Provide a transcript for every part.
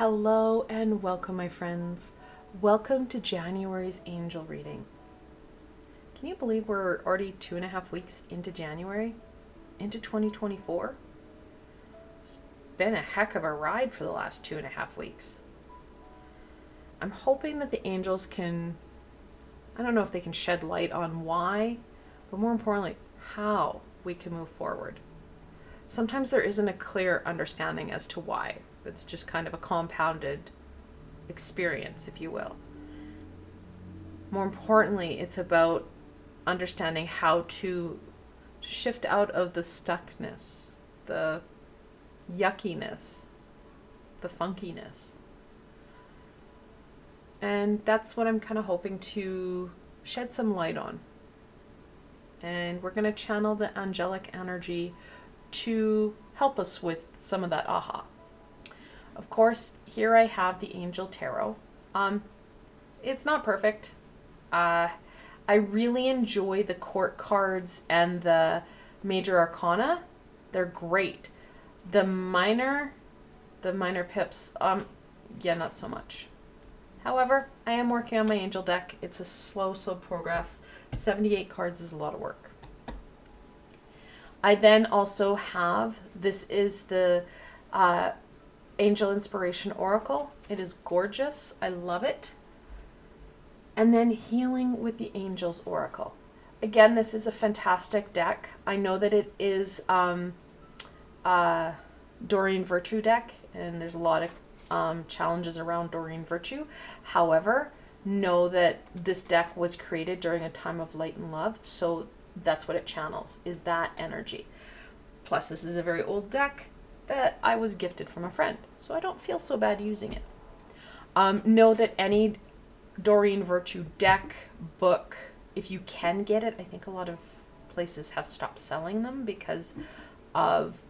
Hello and welcome, my friends. Welcome to January's angel reading. Can you believe we're already 2.5 weeks into January, into 2024? It's been a heck of a ride for the last 2.5 weeks. I'm hoping that the angels can, I don't know if they can shed light on why, but more importantly, how we can move forward. Sometimes there isn't a clear understanding as to why. It's just kind of a compounded experience, if you will. More importantly, it's about understanding how to shift out of the stuckness, the yuckiness, the funkiness. And that's what I'm kind of hoping to shed some light on. And we're going to channel the angelic energy to help us with some of that aha. Of course, here I have the Angel Tarot. It's not perfect. I really enjoy the court cards and the major arcana. They're great. The minor pips, yeah, not so much. However, I am working on my angel deck. It's a slow progress. 78 cards is a lot of work. I then also have, this is the Angel Inspiration Oracle. It is gorgeous. I love it. And then Healing with the Angels Oracle. Again, this is a fantastic deck. I know that it is Doreen Virtue deck, and there's a lot of challenges around Doreen Virtue. However, know that this deck was created during a time of light and love, so that's what it channels, is that energy. Plus, this is a very old deck that I was gifted from a friend, so I don't feel so bad using it. Know that any Doreen Virtue deck, book, if you can get it, I think a lot of places have stopped selling them because of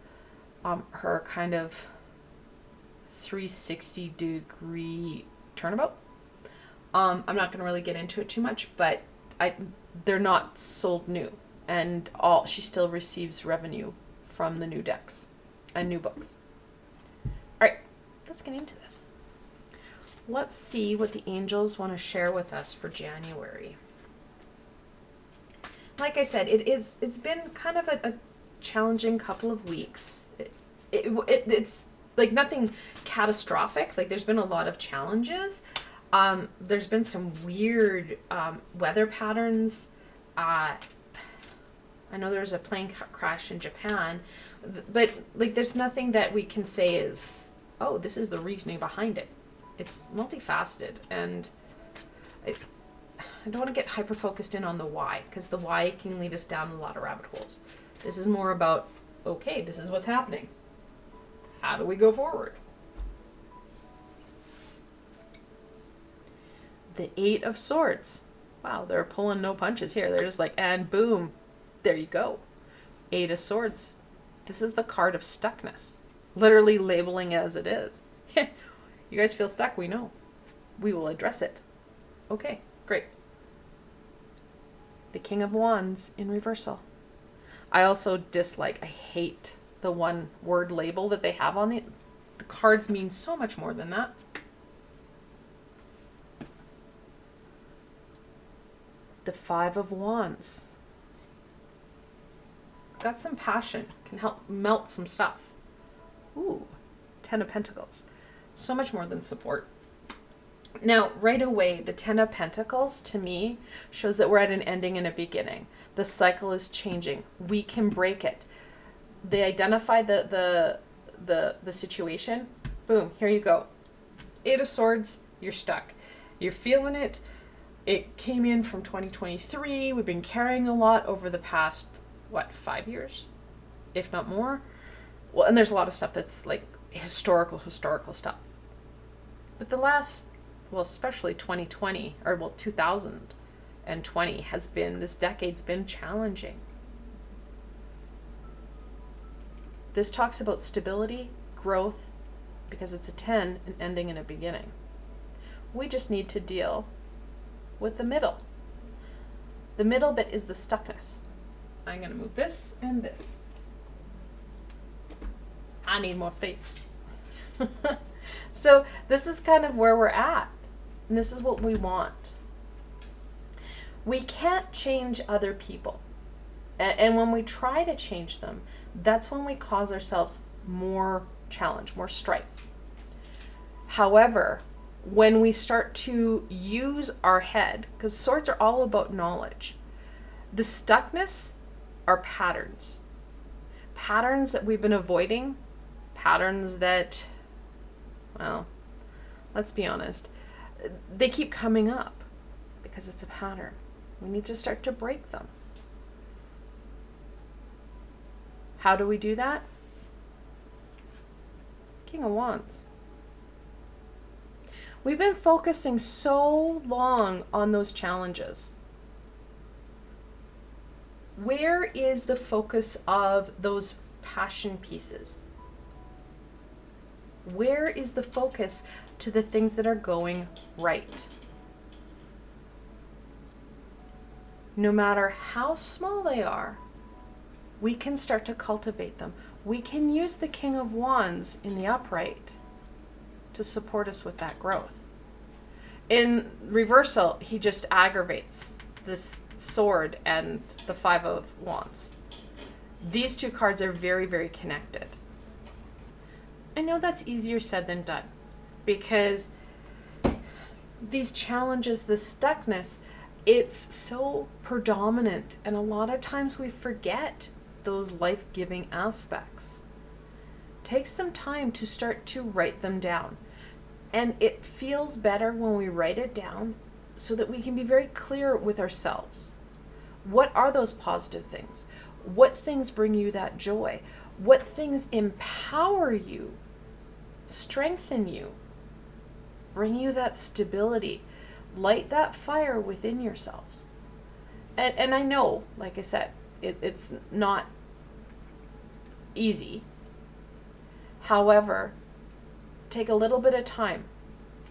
her kind of 360-degree turnabout. I'm not going to really get into it too much, but they're not sold new, and she still receives revenue from the new decks and new books. All right, let's get into this. Let's see what the angels want to share with us for January. Like I said, it's been kind of a challenging couple of weeks. It's like nothing catastrophic. Like there's been a lot of challenges. There's been some weird weather patterns. I know there's a plane crash in Japan, but like there's nothing that we can say is, oh, this is the reasoning behind it. It's multifaceted, and I don't want to get hyper focused in on the why, because the why can lead us down a lot of rabbit holes. This is more about, okay, this is what's happening. How do we go forward? The Eight of Swords. Wow, they're pulling no punches here. They're just like, and boom, there you go. Eight of Swords. This is the card of stuckness. Literally labeling as it is. You guys feel stuck? We know. We will address it. Okay, great. The King of Wands in reversal. I also I hate the one word label that they have on the cards mean so much more than that. The Five of Wands. Got some passion. Can help melt some stuff. Ooh, Ten of Pentacles. So much more than support. Now, right away, the Ten of Pentacles, to me, shows that we're at an ending and a beginning. The cycle is changing. We can break it. They identify the situation. Boom, here you go. Eight of Swords, you're stuck. You're feeling it. It came in from 2023. We've been carrying a lot over the past, 5 years? If not more. Well, and there's a lot of stuff that's like historical stuff. But the last, especially 2020, 2020 this decade's been challenging. This talks about stability, growth, because it's a 10, an ending and a beginning. We just need to deal with the middle. The middle bit is the stuckness. I'm going to move this and this. I need more space. So this is kind of where we're at. And this is what we want. We can't change other people. And when we try to change them, that's when we cause ourselves more challenge, more strife. However, when we start to use our head, because swords are all about knowledge, the stuckness are patterns. Patterns that we've been avoiding, patterns that, well, let's be honest, they keep coming up because it's a pattern. We need to start to break them. How do we do that? King of Wands. We've been focusing so long on those challenges. Where is the focus of those passion pieces? Where is the focus to the things that are going right? No matter how small they are, we can start to cultivate them. We can use the King of Wands in the upright to support us with that growth. In reversal, he just aggravates this sword and the Five of Wands. These two cards are very, very connected. I know that's easier said than done, because these challenges, the stuckness, it's so predominant, and a lot of times we forget those life-giving aspects. Take some time to start to write them down. And it feels better when we write it down so that we can be very clear with ourselves. What are those positive things? What things bring you that joy? What things empower you, strengthen you, bring you that stability, light that fire within yourselves? And I know, like I said, it's not easy. However, take a little bit of time,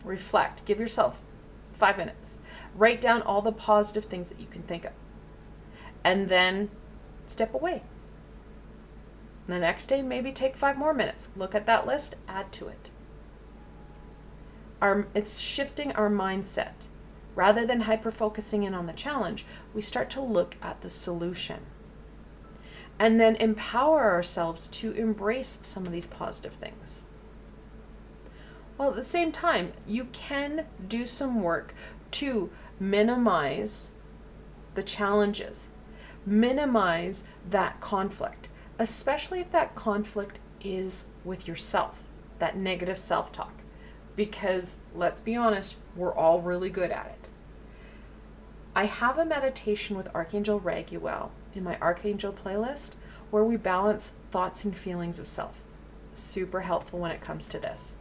reflect, give yourself 5 minutes, write down all the positive things that you can think of, and then step away. The next day, maybe take 5 more minutes, look at that list, add to it. It's shifting our mindset. Rather than hyper-focusing in on the challenge, we start to look at the solution. And then empower ourselves to embrace some of these positive things. Well, at the same time, you can do some work to minimize the challenges, minimize that conflict, especially if that conflict is with yourself, that negative self-talk. Because let's be honest, we're all really good at it. I have a meditation with Archangel Raguel in my Archangel playlist where we balance thoughts and feelings of self. Super helpful when it comes to this.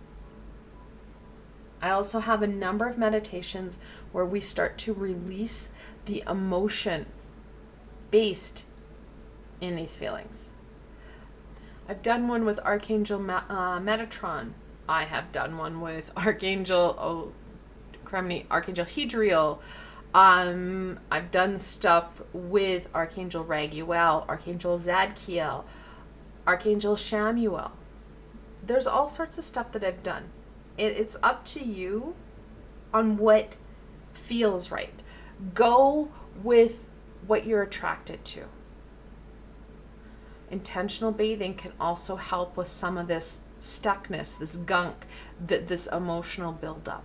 I also have a number of meditations where we start to release the emotion based in these feelings. I've done one with Archangel Metatron. I have done one with Archangel Hydriel. I've done stuff with Archangel Raguel, Archangel Zadkiel, Archangel Shamuel. There's all sorts of stuff that I've done. It's up to you on what feels right. Go with what you're attracted to. Intentional bathing can also help with some of this stuckness, this gunk, this emotional buildup.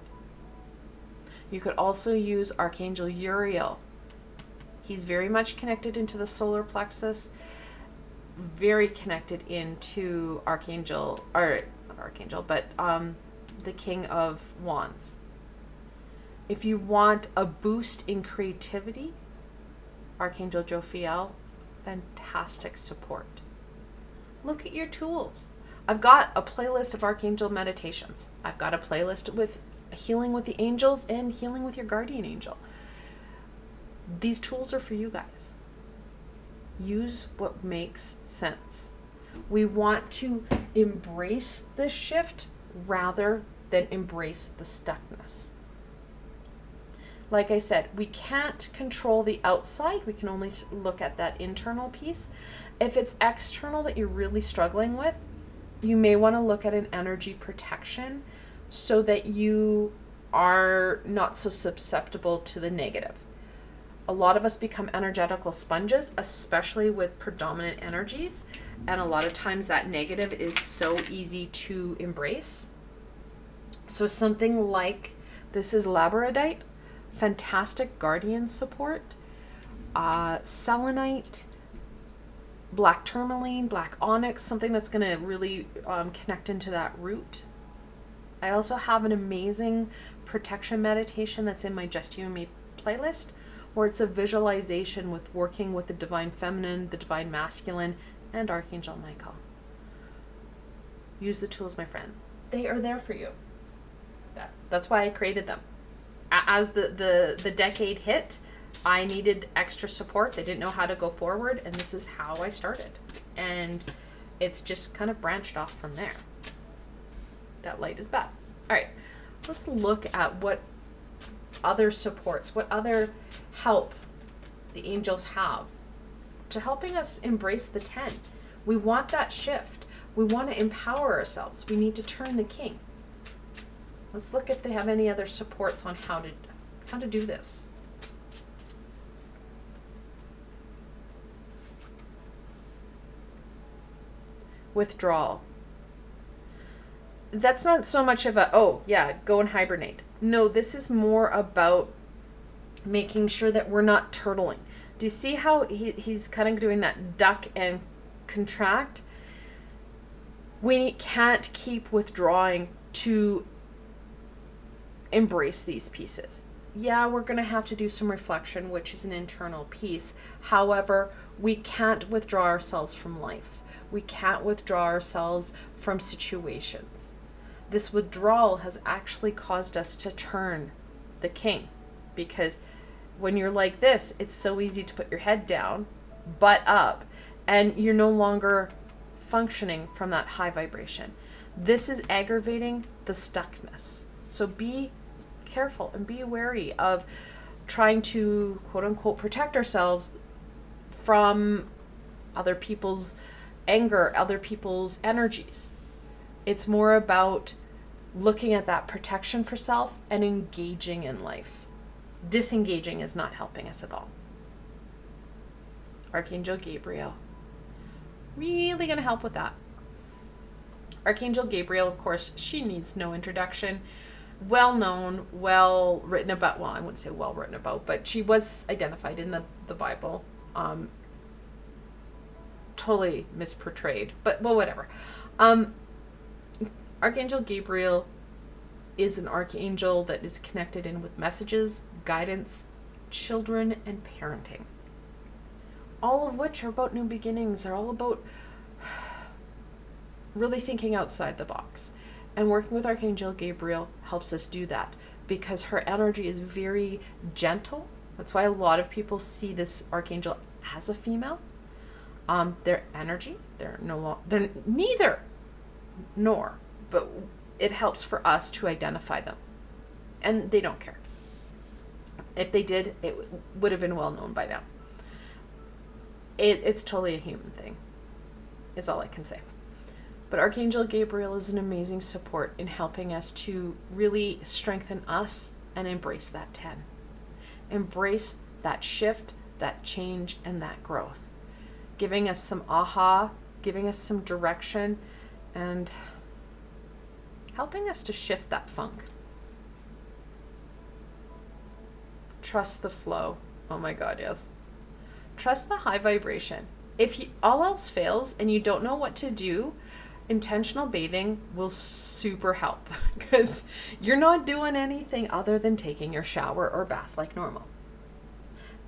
You could also use Archangel Uriel. He's very much connected into the solar plexus, very connected into the King of Wands. If you want a boost in creativity, Archangel Jophiel, fantastic support. Look at your tools. I've got a playlist of Archangel meditations. I've got a playlist with healing with the angels and healing with your guardian angel. These tools are for you guys. Use what makes sense. We want to embrace this shift rather than embrace the stuckness. Like I said, we can't control the outside. We can only look at that internal piece. If it's external that you're really struggling with, you may want to look at an energy protection so that you are not so susceptible to the negative. A lot of us become energetical sponges, especially with predominant energies. And a lot of times that negative is so easy to embrace. So something like, this is labradorite, fantastic guardian support, selenite, black tourmaline, black onyx, something that's going to really connect into that root. I also have an amazing protection meditation that's in my Just You and Me playlist, where it's a visualization with working with the divine feminine, the divine masculine, and Archangel Michael. Use the tools, my friend. They are there for you. That's why I created them. As the decade hit, I needed extra supports. I didn't know how to go forward, and this is how I started. And it's just kind of branched off from there. That light is bad. All right, let's look at what other supports, what other help the angels have to helping us embrace the 10. We want that shift. We want to empower ourselves. We need to turn the king. Let's look if they have any other supports on how to do this. Withdrawal. That's not so much of a, oh yeah, go and hibernate. No, this is more about making sure that we're not turtling. Do you see how he's kind of doing that duck and contract? We can't keep withdrawing to embrace these pieces. Yeah, we're going to have to do some reflection, which is an internal piece. However, we can't withdraw ourselves from life. We can't withdraw ourselves from situations. This withdrawal has actually caused us to turn the king, because when you're like this, it's so easy to put your head down, butt up, and you're no longer functioning from that high vibration. This is aggravating the stuckness. So be careful and be wary of trying to, quote unquote, protect ourselves from other people's anger, other people's energies. It's more about looking at that protection for self and engaging in life. Disengaging is not helping us at all. Archangel Gabriel. Really going to help with that. Archangel Gabriel, of course, she needs no introduction. Well known, well written about, well, I wouldn't say well written about, but she was identified in the Bible. Totally misportrayed, but well, whatever. Archangel Gabriel is an archangel that is connected in with messages, guidance, children, and parenting. All of which are about new beginnings. They're all about really thinking outside the box. And working with Archangel Gabriel helps us do that, because her energy is very gentle. That's why a lot of people see this archangel as a female. Their energy, they're neither nor, but it helps for us to identify them. And they don't care. If they did, it would have been well known by now. It's totally a human thing, is all I can say. But Archangel Gabriel is an amazing support in helping us to really strengthen us and embrace that 10. Embrace that shift, that change, and that growth. Giving us some aha, giving us some direction, and helping us to shift that funk. Trust the flow. Oh my God, yes. Trust the high vibration. If all else fails and you don't know what to do, intentional bathing will super help, because you're not doing anything other than taking your shower or bath like normal.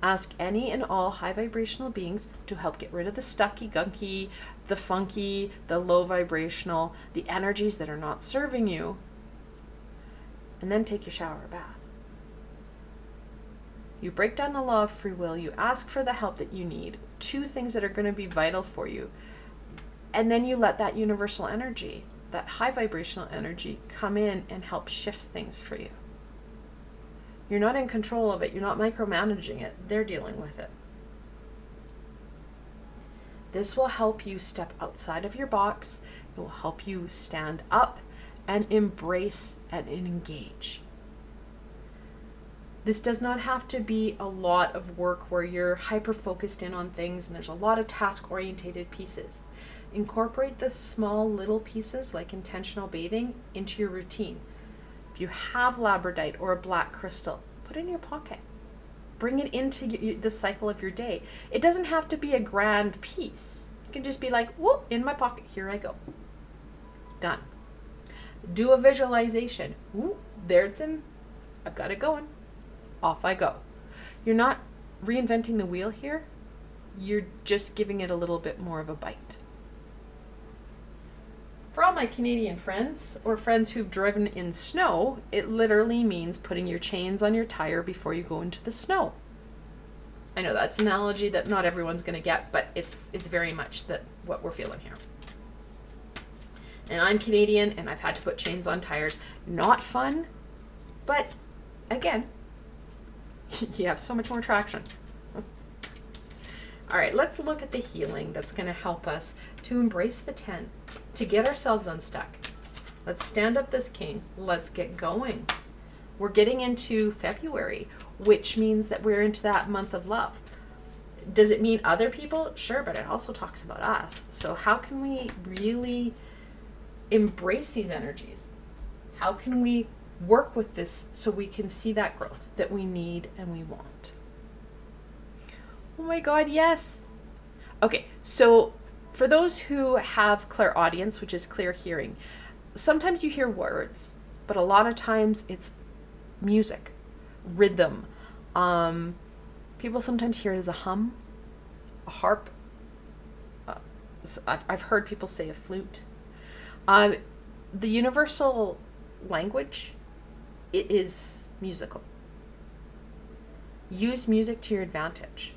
Ask any and all high vibrational beings to help get rid of the stucky, gunky, the funky, the low vibrational, the energies that are not serving you, and then take your shower or bath. You break down the law of free will, you ask for the help that you need, 2 things that are going to be vital for you, and then you let that universal energy, that high vibrational energy, come in and help shift things for you. You're not in control of it. You're not micromanaging it. They're dealing with it. This will help you step outside of your box. It will help you stand up and embrace and engage. This does not have to be a lot of work where you're hyper focused in on things and there's a lot of task orientated pieces. Incorporate the small little pieces like intentional bathing into your routine. If you have labradorite or a black crystal, put it in your pocket. Bring it into the cycle of your day. It doesn't have to be a grand piece. It can just be like, whoop, in my pocket, here I go. Done. Do a visualization. Whoop, there it's in. I've got it going. Off I go. You're not reinventing the wheel here. You're just giving it a little bit more of a bite. For all my Canadian friends or friends who've driven in snow, it literally means putting your chains on your tire before you go into the snow. I know that's an analogy that not everyone's going to get, but it's very much that what we're feeling here. And I'm Canadian and I've had to put chains on tires. Not fun, but again, you have so much more traction. All right, let's look at the healing that's going to help us to embrace the 10, to get ourselves unstuck. Let's stand up this king. Let's get going. We're getting into February, which means that we're into that month of love. Does it mean other people? Sure, but it also talks about us. So how can we really embrace these energies? How can we work with this so we can see that growth that we need and we want? Oh my God, yes. Okay, so for those who have clairaudience, which is clear hearing, sometimes you hear words, but a lot of times it's music, rhythm. People sometimes hear it as a hum, a harp. I've heard people say a flute. The universal language, it is musical. Use music to your advantage.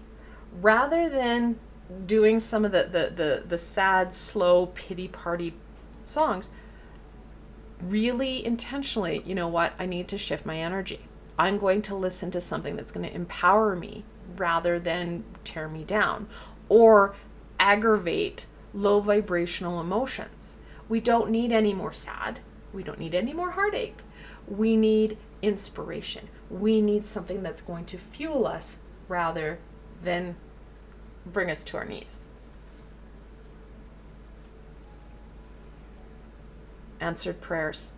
Rather than doing some of the sad, slow, pity party songs, really intentionally, you know what, I need to shift my energy. I'm going to listen to something that's going to empower me rather than tear me down or aggravate low vibrational emotions. We don't need any more sad. We don't need any more heartache. We need inspiration. We need something that's going to fuel us rather than bring us to our knees. Answered prayers.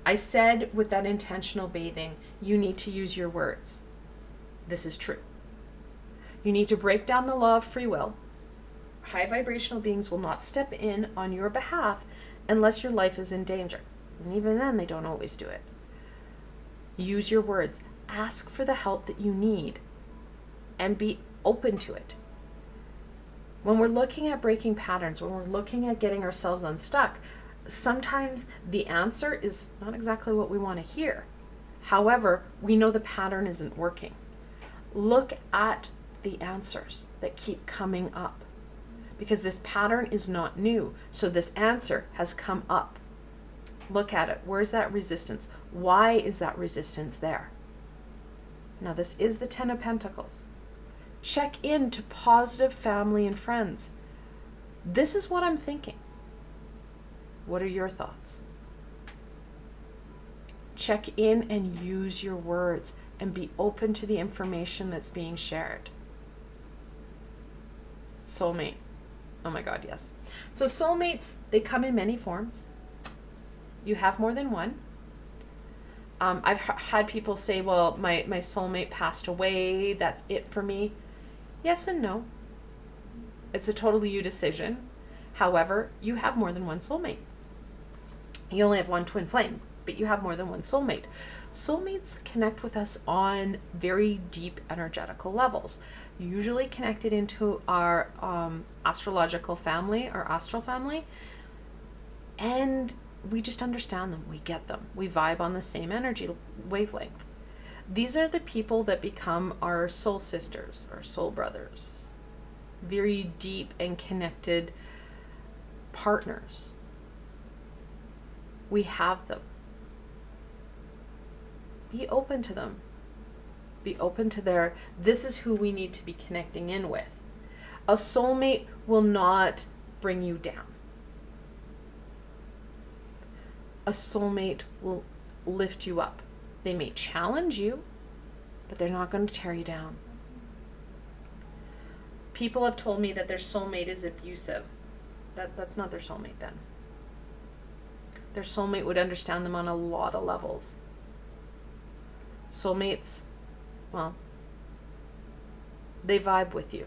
I said with that intentional bathing, you need to use your words. This is true. You need to break down the law of free will. High vibrational beings will not step in on your behalf unless your life is in danger. And even then, they don't always do it. Use your words. Ask for the help that you need and be open to it. When we're looking at breaking patterns, when we're looking at getting ourselves unstuck, sometimes the answer is not exactly what we want to hear. However, we know the pattern isn't working. Look at the answers that keep coming up because this pattern is not new. So this answer has come up. Look at it. Where's that resistance? Why is that resistance there? Now, this is the 10 of Pentacles. Check in to positive family and friends. This is what I'm thinking. What are your thoughts? Check in and use your words and be open to the information that's being shared. Soulmate. Oh my God, yes. So soulmates, they come in many forms. You have more than one. I've had people say, well, my soulmate passed away. That's it for me. Yes and no. It's a totally you decision. However, you have more than one soulmate. You only have one twin flame, but you have more than one soulmate. Soulmates connect with us on very deep energetical levels, usually connected into our astrological family, our astral family, and we just understand them. We get them. We vibe on the same energy wavelength. These are the people that become our soul sisters, our soul brothers, very deep and connected partners. We have them. Be open to them. Be open to this is who we need to be connecting in with. A soulmate will not bring you down. a soulmate will lift you up. They may challenge you, but they're not going to tear you down. People have told me that their soulmate is abusive. That's not their soulmate then. Their soulmate would understand them on a lot of levels. Soulmates, well, they vibe with you.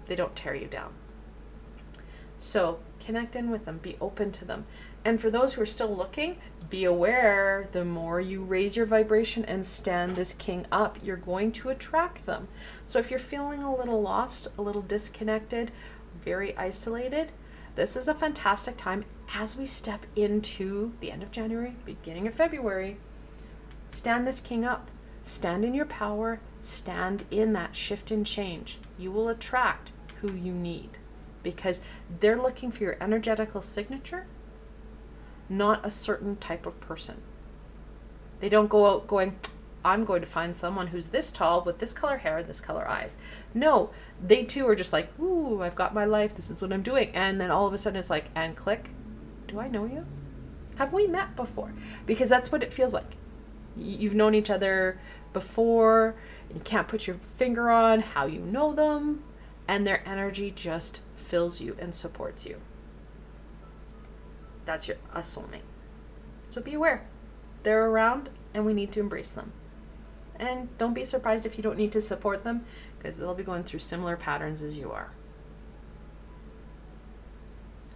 They don't tear you down. So connect in with them, be open to them. And for those who are still looking, be aware, the more you raise your vibration and stand this king up, you're going to attract them. So if you're feeling a little lost, a little disconnected, very isolated, this is a fantastic time as we step into the end of January, beginning of February. Stand this king up. Stand in your power. Stand in that shift and change. You will attract who you need because they're looking for your energetical signature, not a certain type of person. They don't go out going, I'm going to find someone who's this tall with this color hair, this color eyes. No, they too are just like, ooh, I've got my life. This is what I'm doing. And then all of a sudden it's like, and click. Do I know you? Have we met before? Because that's what it feels like. You've known each other before and you can't put your finger on how you know them. And their energy just fills you and supports you. That's a soulmate. So be aware. They're around and we need to embrace them. And don't be surprised if you don't need to support them because they'll be going through similar patterns as you are.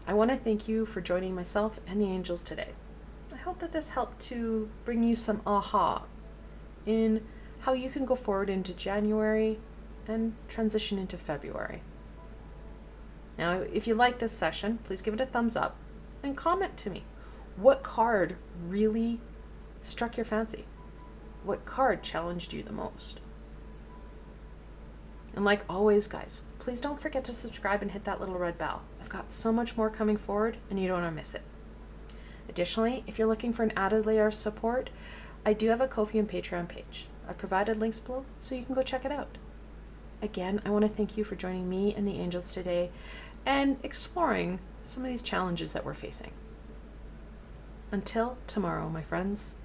I want to thank you for joining myself and the angels today. I hope that this helped to bring you some aha in how you can go forward into January and transition into February. Now, if you like this session, please give it a thumbs up and comment to me. What card really struck your fancy? What card challenged you the most? And like always, guys, please don't forget to subscribe and hit that little red bell. I've got so much more coming forward and you don't want to miss it. Additionally, if you're looking for an added layer of support, I do have a Ko-fi and Patreon page. I provided links below so you can go check it out. Again, I want to thank you for joining me and the angels today and exploring some of these challenges that we're facing. Until tomorrow, my friends.